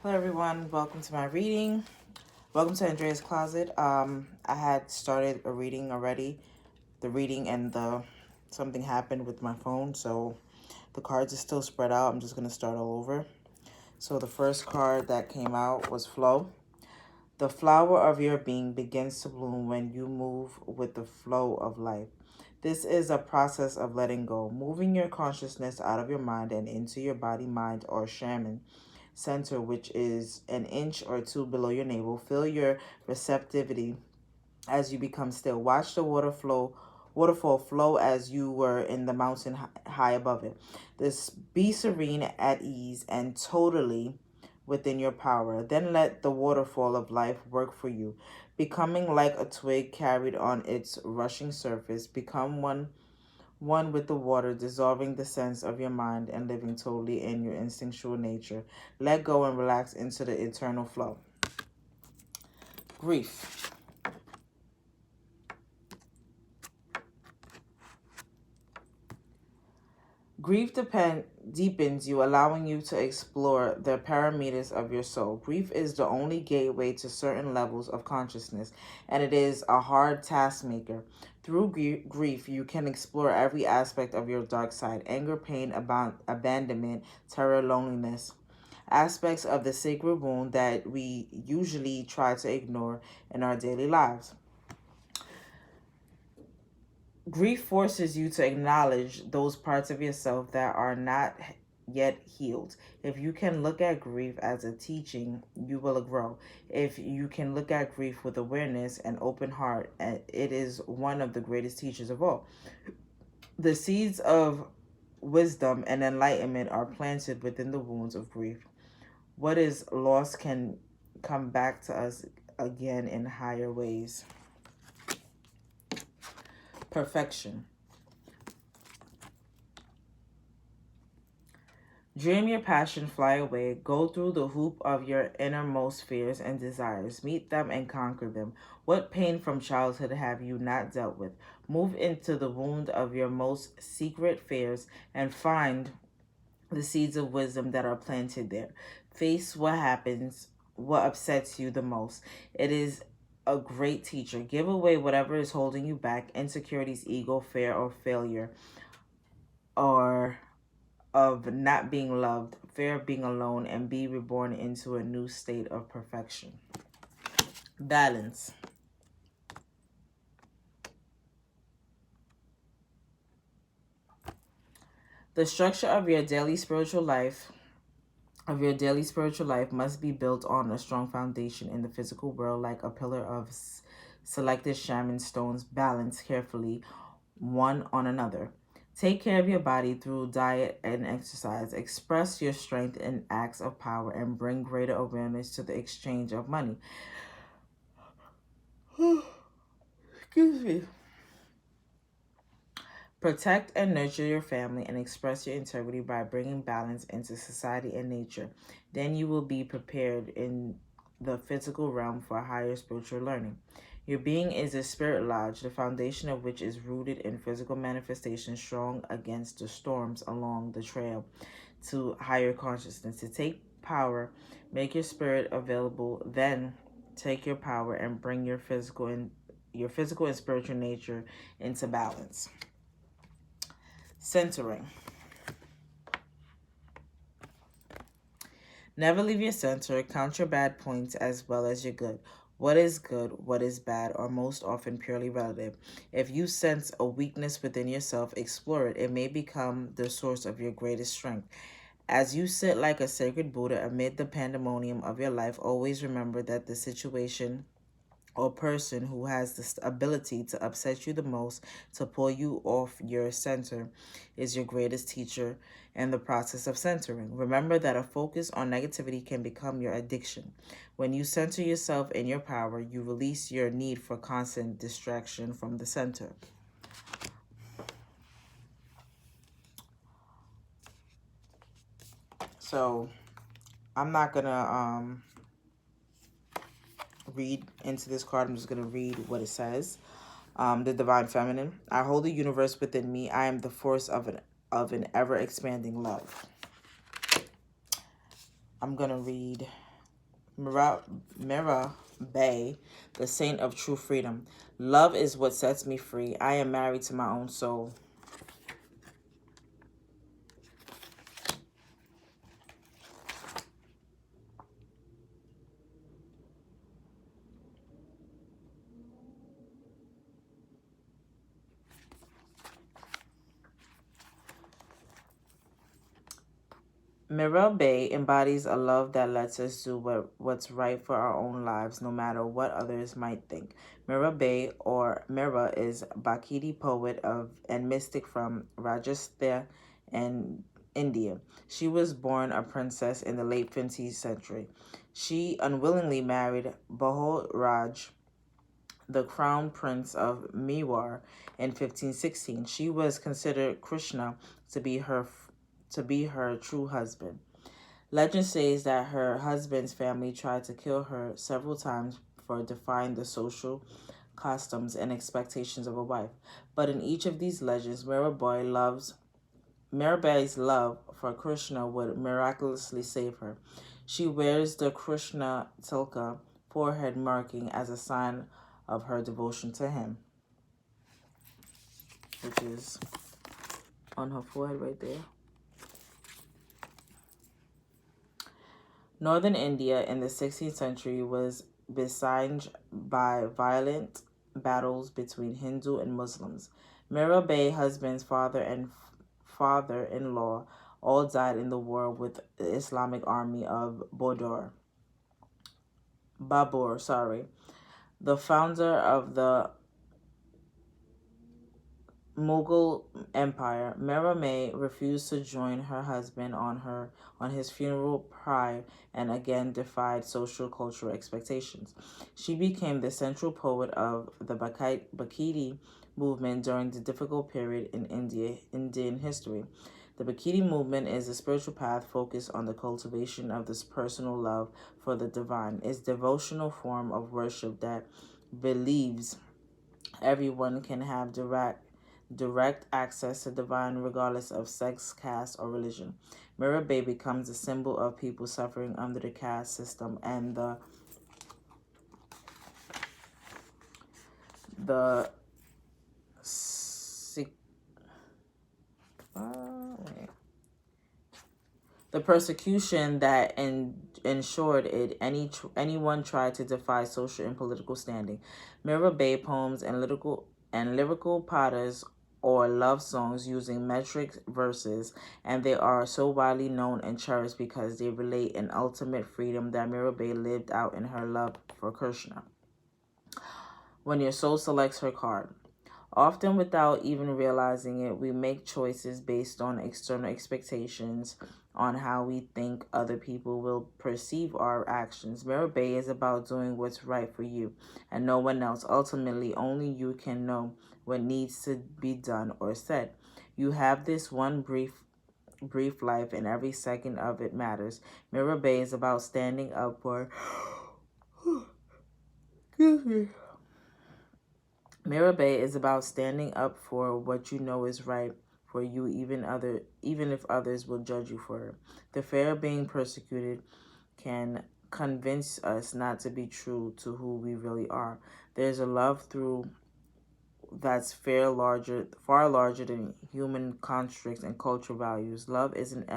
Hello everyone, welcome to my reading. Welcome to Andrea's Closet. I had started a reading already. The reading and the something happened with my phone, so the cards are still spread out. I'm just gonna start all over. So the first card that came out was Flow. The flower of your being begins to bloom when you move with the flow of life. This is a process of letting go, moving your consciousness out of your mind and into your body, mind, or shaman center, which is an inch or two below your navel. Feel your receptivity as you become still. Watch the waterfall flow as you were in the mountain high above it. This be serene, at ease, and totally within your power. Then let the waterfall of life work for you, becoming like a twig carried on its rushing surface. Become one with the water, dissolving the sense of your mind and living totally in your instinctual nature. Let go and relax into the eternal flow. Grief. Deepens you, allowing you to explore the parameters of your soul. Grief is the only gateway to certain levels of consciousness, and it is a hard task maker. Through grief, you can explore every aspect of your dark side: anger, pain, abandonment, terror, loneliness. Aspects of the sacred wound that we usually try to ignore in our daily lives. Grief forces you to acknowledge those parts of yourself that are not yet healed. If you can look at grief as a teaching, you will grow. If you can look at grief with awareness and open heart, it is one of the greatest teachers of all. The seeds of wisdom and enlightenment are planted within the wounds of grief. What is lost can come back to us again in higher ways. Perfection. Dream your passion, fly away. Go through the hoop of your innermost fears and desires. Meet them and conquer them. What pain from childhood have you not dealt with? Move into the wound of your most secret fears and find the seeds of wisdom that are planted there. Face what happens, what upsets you the most. It is a great teacher. Give away whatever is holding you back: insecurities, ego, fear, or failure, or of not being loved, fear of being alone, and be reborn into a new state of perfection. Balance. The structure of your daily spiritual life must be built on a strong foundation in the physical world, like a pillar of selected shaman stones balanced carefully one on another. Take care of your body through diet and exercise. Express your strength in acts of power and bring greater awareness to the exchange of money. Excuse me. Protect and nurture your family and express your integrity by bringing balance into society and nature. Then you will be prepared in the physical realm for higher spiritual learning. Your being is a spirit lodge, the foundation of which is rooted in physical manifestation, strong against the storms along the trail to higher consciousness. To take power, make your spirit available, then take your power and bring your physical and spiritual nature into balance. Centering. Never leave your center. Count your bad points as well as your good. What is good, what is bad, are most often purely relative. If you sense a weakness within yourself, explore it. It may become the source of your greatest strength. As you sit like a sacred Buddha amid the pandemonium of your life, always remember that the situation or person who has the ability to upset you the most, to pull you off your center, is your greatest teacher in the process of centering. Remember that a focus on negativity can become your addiction. When you center yourself in your power, you release your need for constant distraction from the center. So I'm not gonna read into this card. I'm just gonna read what it says. The divine feminine. I hold the universe within me. I am the force of an ever expanding love. I'm gonna read Mira, Mira Bay, the saint of true freedom. Love is what sets me free. I am married to my own soul. Mira Bay embodies a love that lets us do what's right for our own lives, no matter what others might think. Mira Bay, or Mira, is Bhakti poet of and mystic from Rajasthan and India. She was born a princess in the late 15th century. She unwillingly married Bahol Raj, the crown prince of Mewar, in 1516. She was considered Krishna to be her true husband. Legend says that her husband's family tried to kill her several times for defying the social customs and expectations of a wife. But in each of these legends, Mirabai's love for Krishna would miraculously save her. She wears the Krishna tilka forehead marking as a sign of her devotion to him, which is on her forehead right there. Northern India in the 16th century was besieged by violent battles between Hindu and Muslims. Mira Bay's husband's father and father-in-law all died in the war with the Islamic army of Babur, the founder of the Mughal Empire. Mira May refused to join her husband on his funeral pyre and again defied social cultural expectations. She became the central poet of the Bhakti movement during the difficult period in Indian history. The Bhakti movement is a spiritual path focused on the cultivation of this personal love for the divine. It's a devotional form of worship that believes everyone can have direct access to divine regardless of sex, caste, or religion. Mira Bay becomes a symbol of people suffering under the caste system and the the persecution that ensured it anyone tried to defy social and political standing. Mira Bay poems and lyrical patters or love songs using metric verses, and they are so widely known and cherished because they relate an ultimate freedom that Mira Bay lived out in her love for Krishna. When your soul selects her card. Often without even realizing it, we make choices based on external expectations on how we think other people will perceive our actions. Mira Bay is about doing what's right for you and no one else. Ultimately, only you can know what needs to be done or said. You have this one brief life and every second of it matters. Mira Bay is about standing up for excuse me. Mira Bay is about standing up for what you know is right for you, even if others will judge you for it. The fear of being persecuted can convince us not to be true to who we really are. There's a love through that's far larger than human constructs and cultural values. Love isn't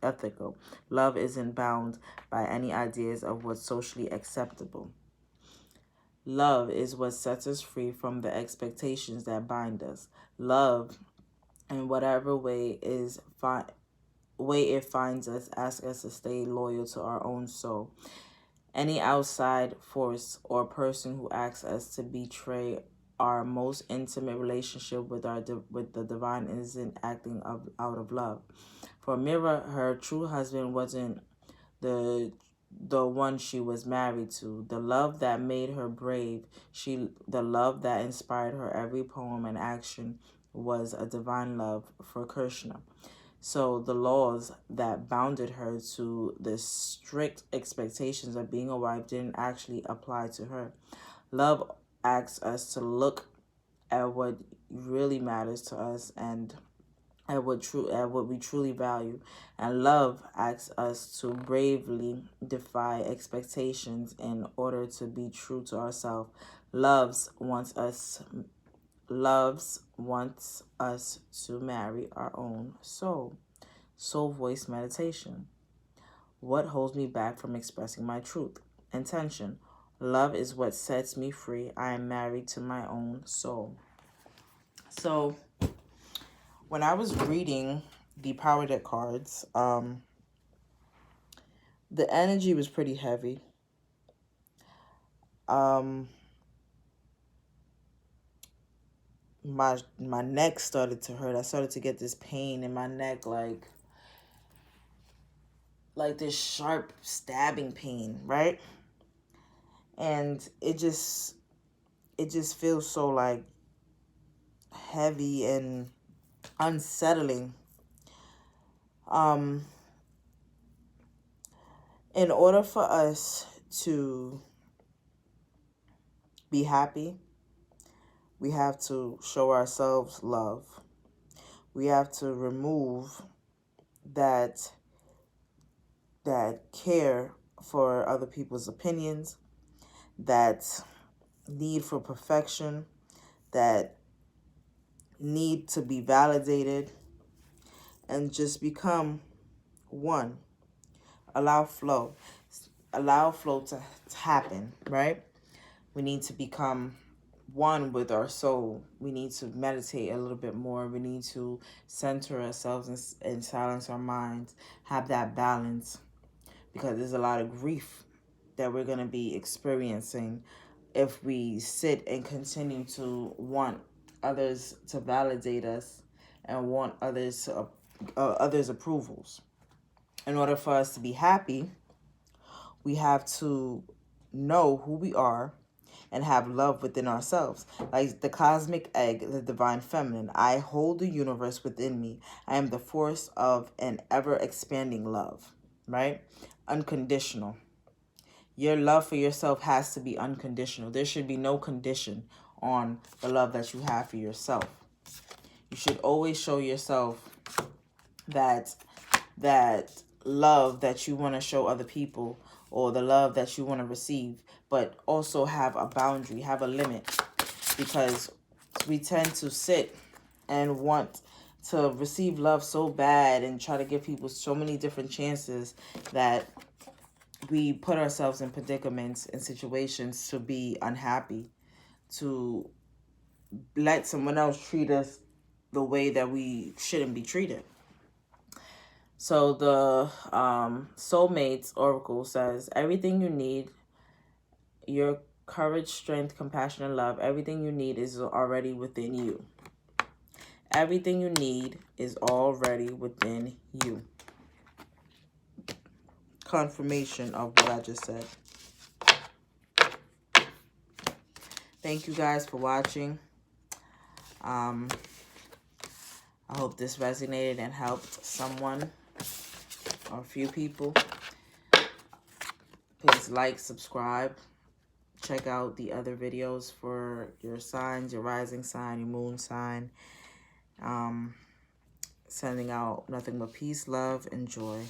ethical. Love isn't bound by any ideas of what's socially acceptable. Love is what sets us free from the expectations that bind us. Love, in whatever way it finds us, asks us to stay loyal to our own soul. Any outside force or person who asks us to betray our most intimate relationship with with the divine isn't acting out of love. For Mira, her true husband wasn't the one she was married to, the love that made her brave, the love that inspired her every poem and action was a divine love for Krishna. So the laws that bounded her to the strict expectations of being a wife didn't actually apply to her. Love asks us to look at what really matters to us and at what we truly value. And love asks us to bravely defy expectations in order to be true to ourselves. Loves wants us to marry our own soul. Soul voice meditation. What holds me back from expressing my truth? Intention. Love is what sets me free. I am married to my own soul. So when I was reading the Power Deck cards, the energy was pretty heavy. My neck started to hurt. I started to get this pain in my neck, like this sharp stabbing pain, right? And it just feels so like heavy and unsettling. In order for us to be happy, we have to show ourselves love. We have to remove that care for other people's opinions, that need for perfection, that need to be validated, and just become one. Allow flow. Allow flow to happen, right? We need to become one with our soul. We need to meditate a little bit more. We need to center ourselves and silence our minds, have that balance, because there's a lot of grief that we're going to be experiencing if we sit and continue to want others to validate us and want others approvals. In order for us to be happy, we have to know who we are and have love within ourselves. Like the cosmic egg, the divine feminine. I hold the universe within me. I am the force of an ever-expanding love, right? Unconditional. Your love for yourself has to be unconditional. There should be no condition on the love that you have for yourself. You should always show yourself that love that you want to show other people, or the love that you want to receive, but also have a boundary, have a limit, because we tend to sit and want to receive love so bad and try to give people so many different chances that we put ourselves in predicaments and situations to be unhappy, to let someone else treat us the way that we shouldn't be treated. So the Soulmates Oracle says, everything you need, your courage, strength, compassion, and love, everything you need is already within you. Everything you need is already within you. Confirmation of what I just said. Thank you guys for watching. I hope this resonated and helped someone or a few people. Please like, subscribe. Check out the other videos for your signs, your rising sign, your moon sign. Sending out nothing but peace, love, and joy.